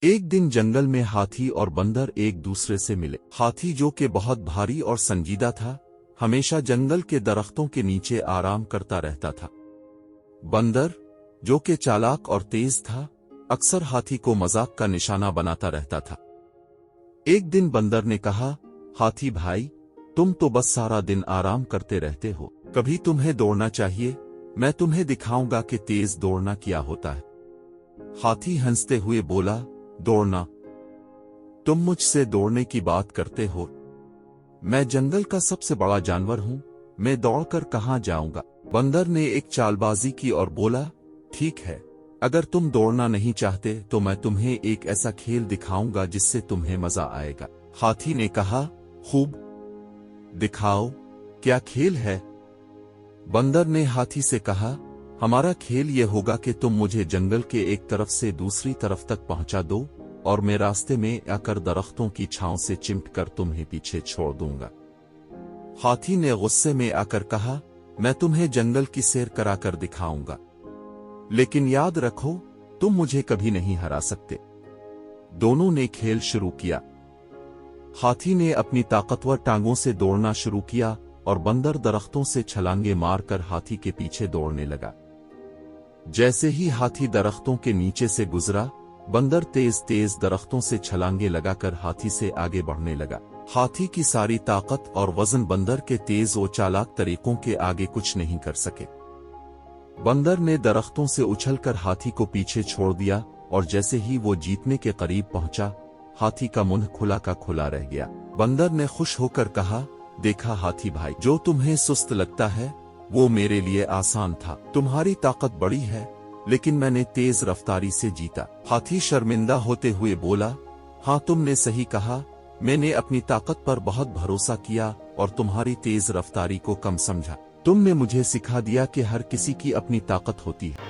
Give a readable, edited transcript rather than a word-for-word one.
एक दिन जंगल में हाथी और बंदर एक दूसरे से मिले। हाथी जो कि बहुत भारी और संजीदा था, हमेशा जंगल के दरख्तों के नीचे आराम करता रहता था। बंदर जो कि चालाक और तेज था, अक्सर हाथी को मजाक का निशाना बनाता रहता था। एक दिन बंदर ने कहा, हाथी भाई, तुम तो बस सारा दिन आराम करते रहते हो, कभी तुम्हें दौड़ना चाहिए। मैं तुम्हें दिखाऊंगा कि तेज दौड़ना क्या होता है। हाथी हंसते हुए बोला, दौड़ना? तुम मुझसे दौड़ने की बात करते हो? मैं जंगल का सबसे बड़ा जानवर हूं, मैं दौड़कर कहां जाऊंगा। बंदर ने एक चालबाजी की और बोला, ठीक है, अगर तुम दौड़ना नहीं चाहते तो मैं तुम्हें एक ऐसा खेल दिखाऊंगा जिससे तुम्हें मजा आएगा। हाथी ने कहा, खूब, दिखाओ, क्या खेल है? बंदर ने हाथी से कहा, हमारा खेल यह होगा कि तुम मुझे जंगल के एक तरफ से दूसरी तरफ तक पहुंचा दो और मैं रास्ते में आकर दरख्तों की छांव से चिमट कर तुम्हें पीछे छोड़ दूंगा। हाथी ने गुस्से में आकर कहा, मैं तुम्हें जंगल की सैर कराकर दिखाऊंगा, लेकिन याद रखो, तुम मुझे कभी नहीं हरा सकते। दोनों ने खेल शुरू किया। हाथी ने अपनी ताकतवर टांगों से दौड़ना शुरू किया और बंदर दरख्तों से छलांगे मारकर हाथी के पीछे दौड़ने लगा। जैसे ही हाथी दरख्तों के नीचे से गुजरा, बंदर तेज तेज दरख्तों से छलांगे लगाकर हाथी से आगे बढ़ने लगा। हाथी की सारी ताकत और वजन बंदर के तेज और चालाक तरीकों के आगे कुछ नहीं कर सके। बंदर ने दरख्तों से उछलकर हाथी को पीछे छोड़ दिया और जैसे ही वो जीतने के करीब पहुंचा, हाथी का मुंह खुला का खुला रह गया। बंदर ने खुश होकर कहा, देखा हाथी भाई, जो तुम्हें सुस्त लगता है वो मेरे लिए आसान था। तुम्हारी ताकत बड़ी है, लेकिन मैंने तेज रफ्तारी से जीता। हाथी शर्मिंदा होते हुए बोला, हाँ, तुमने सही कहा, मैंने अपनी ताकत पर बहुत भरोसा किया और तुम्हारी तेज रफ्तारी को कम समझा। तुमने मुझे सिखा दिया कि हर किसी की अपनी ताकत होती है।